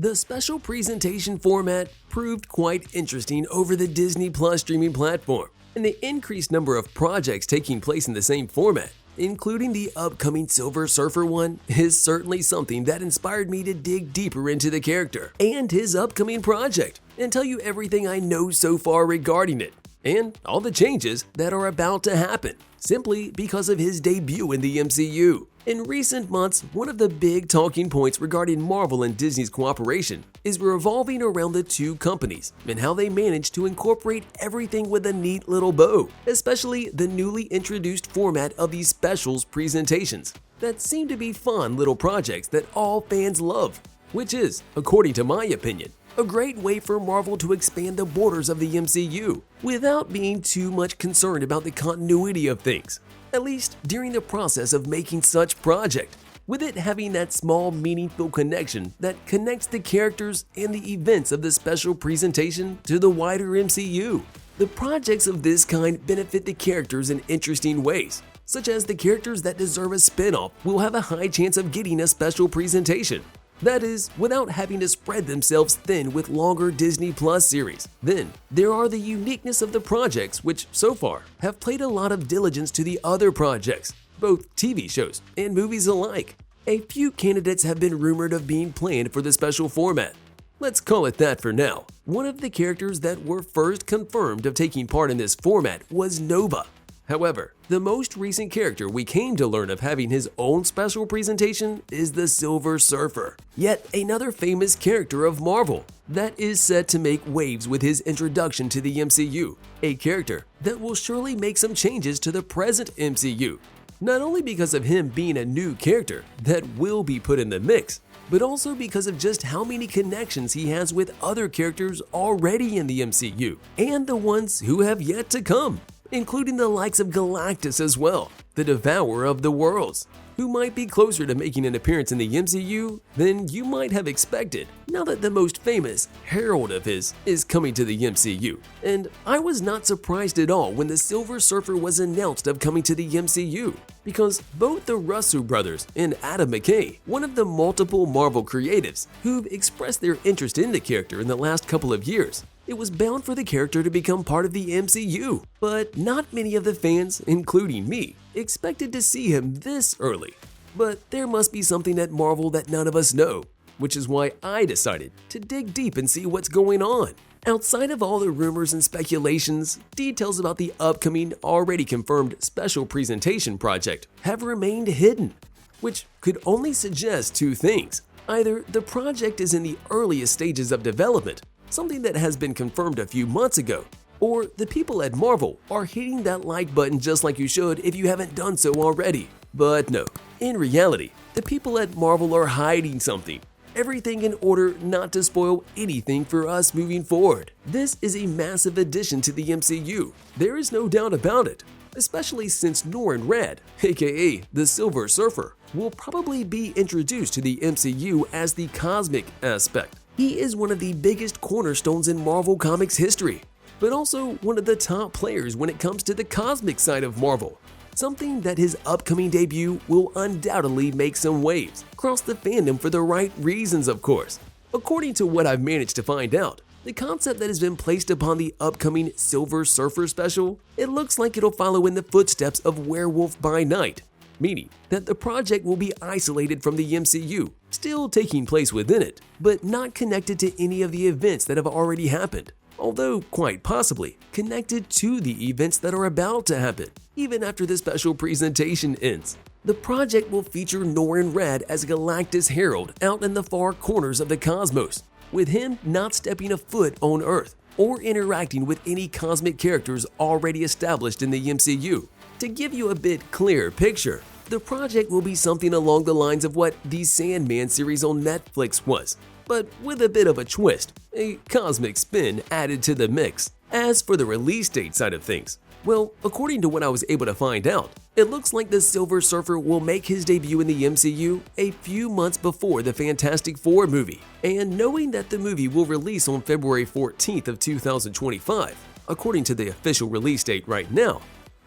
The special presentation format proved quite interesting over the Disney Plus streaming platform, and the increased number of projects taking place in the same format, including the upcoming Silver Surfer one, is certainly something that inspired me to dig deeper into the character and his upcoming project and tell you everything I know so far regarding it, and all the changes that are about to happen, simply because of his debut in the MCU. In recent months, one of the big talking points regarding Marvel and Disney's cooperation is revolving around the two companies and how they manage to incorporate everything with a neat little bow, especially the newly introduced format of these specials presentations that seem to be fun little projects that all fans love, which is, according to my opinion, a great way for Marvel to expand the borders of the MCU without being too much concerned about the continuity of things, at least during the process of making such project, with it having that small meaningful connection that connects the characters and the events of the special presentation to the wider MCU. The projects of this kind benefit the characters in interesting ways, such as the characters that deserve a spin-off will have a high chance of getting a special presentation. That is, without having to spread themselves thin with longer Disney Plus series. Then, there are the uniqueness of the projects which, so far, have played a lot of diligence to the other projects, both TV shows and movies alike. A few candidates have been rumored of being planned for the special format. Let's call it that for now. One of the characters that were first confirmed of taking part in this format was Nova. However, the most recent character we came to learn of having his own special presentation is the Silver Surfer, yet another famous character of Marvel that is set to make waves with his introduction to the MCU, a character that will surely make some changes to the present MCU, not only because of him being a new character that will be put in the mix, but also because of just how many connections he has with other characters already in the MCU and the ones who have yet to come, including the likes of Galactus as well, the devourer of the worlds, who might be closer to making an appearance in the MCU than you might have expected now that the most famous herald of his is coming to the MCU. And I was not surprised at all when the Silver Surfer was announced of coming to the MCU, because both the Russo brothers and Adam McKay, one of the multiple Marvel creatives who've expressed their interest in the character in the last couple of years, it was bound for the character to become part of the MCU, but not many of the fans, including me, expected to see him this early. But there must be something at Marvel that none of us know, which is why I decided to dig deep and see what's going on. Outside of all the rumors and speculations, details about the upcoming, already confirmed special presentation project have remained hidden, which could only suggest two things. Either the project is in the earliest stages of development, something that has been confirmed a few months ago, or the people at Marvel are hitting that like button just like you should if you haven't done so already. But no, in reality, the people at Marvel are hiding something. Everything in order not to spoil anything for us moving forward. This is a massive addition to the MCU. There is no doubt about it, especially since Norrin Radd, aka the Silver Surfer, will probably be introduced to the MCU as the cosmic aspect. He is one of the biggest cornerstones in Marvel Comics history, but also one of the top players when it comes to the cosmic side of Marvel. Something that his upcoming debut will undoubtedly make some waves across the fandom for the right reasons, of course. According to what I've managed to find out, the concept that has been placed upon the upcoming Silver Surfer special, it looks like it'll follow in the footsteps of Werewolf by Night, meaning that the project will be isolated from the MCU, still taking place within it, but not connected to any of the events that have already happened, although quite possibly connected to the events that are about to happen, even after the special presentation ends. The project will feature Norrin Radd as Galactus Herald out in the far corners of the cosmos, with him not stepping a foot on Earth or interacting with any cosmic characters already established in the MCU. To give you a bit clearer picture, the project will be something along the lines of what the Sandman series on Netflix was, but with a bit of a twist, a cosmic spin added to the mix. As for the release date side of things, well, according to what I was able to find out, it looks like the Silver Surfer will make his debut in the MCU a few months before the Fantastic Four movie. And knowing that the movie will release on February 14th of 2025, according to the official release date right now,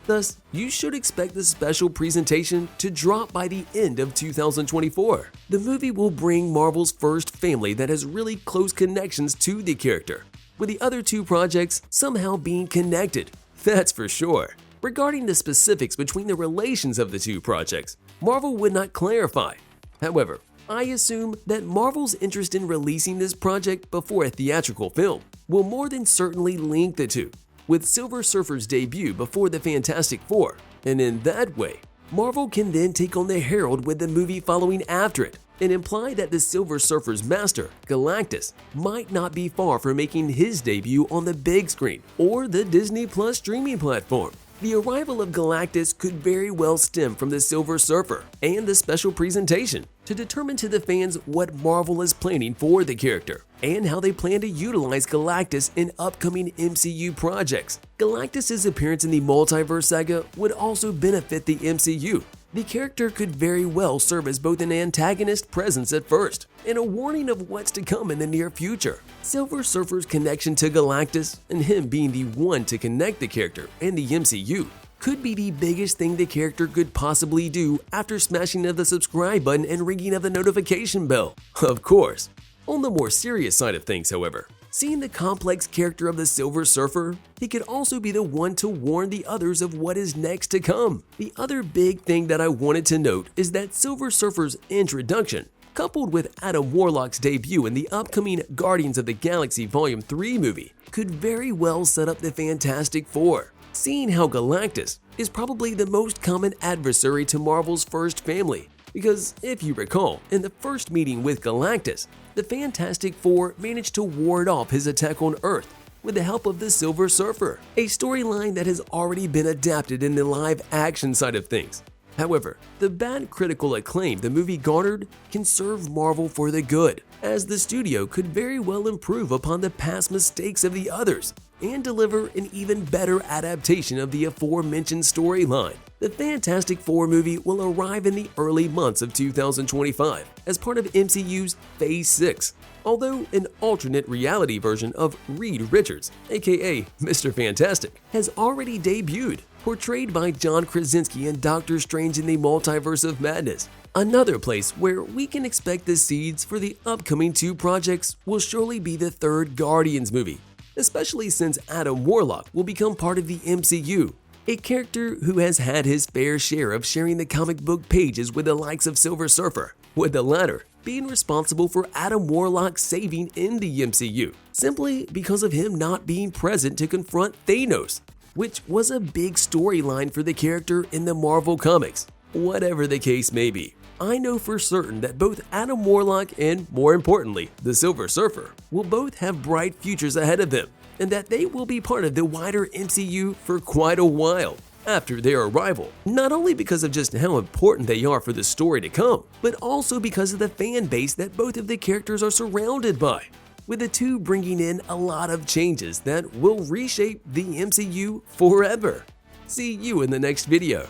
Thus, you should expect the special presentation to drop by the end of 2024. The movie will bring Marvel's first family that has really close connections to the character, with the other two projects somehow being connected. That's for sure. Regarding the specifics between the relations of the two projects, Marvel would not clarify. However, I assume that Marvel's interest in releasing this project before a theatrical film will more than certainly link the two, with Silver Surfer's debut before the Fantastic Four, and in that way, Marvel can then take on the Herald with the movie following after it, and imply that the Silver Surfer's master, Galactus, might not be far from making his debut on the big screen or the Disney Plus streaming platform. The arrival of Galactus could very well stem from the Silver Surfer and the special presentation to determine to the fans what Marvel is planning for the character and how they plan to utilize Galactus in upcoming MCU projects. Galactus' appearance in the multiverse saga would also benefit the MCU. The character could very well serve as both an antagonist presence at first and a warning of what's to come in the near future. Silver Surfer's connection to Galactus and him being the one to connect the character and the MCU could be the biggest thing the character could possibly do after smashing of the subscribe button and ringing of the notification bell. Of course. On the more serious side of things, however, seeing the complex character of the Silver Surfer, he could also be the one to warn the others of what is next to come. The other big thing that I wanted to note is that Silver Surfer's introduction, coupled with Adam Warlock's debut in the upcoming Guardians of the Galaxy Volume 3 movie, could very well set up the Fantastic Four. Seeing how Galactus is probably the most common adversary to Marvel's first family, because if you recall, in the first meeting with Galactus, the Fantastic Four managed to ward off his attack on Earth with the help of the Silver Surfer, a storyline that has already been adapted in the live-action side of things. However, the bad critical acclaim the movie garnered can serve Marvel for the good, as the studio could very well improve upon the past mistakes of the others and deliver an even better adaptation of the aforementioned storyline. The Fantastic Four movie will arrive in the early months of 2025 as part of MCU's Phase 6, although an alternate reality version of Reed Richards, aka Mr. Fantastic, has already debuted, portrayed by John Krasinski in Doctor Strange in the Multiverse of Madness. Another place where we can expect the seeds for the upcoming two projects will surely be the third Guardians movie, especially since Adam Warlock will become part of the MCU, a character who has had his fair share of sharing the comic book pages with the likes of Silver Surfer, with the latter being responsible for Adam Warlock's saving in the MCU, simply because of him not being present to confront Thanos, which was a big storyline for the character in the Marvel comics. Whatever the case may be, I know for certain that both Adam Warlock and, more importantly, the Silver Surfer will both have bright futures ahead of them, and that they will be part of the wider MCU for quite a while after their arrival, not only because of just how important they are for the story to come, but also because of the fan base that both of the characters are surrounded by, with the two bringing in a lot of changes that will reshape the MCU forever. See you in the next video.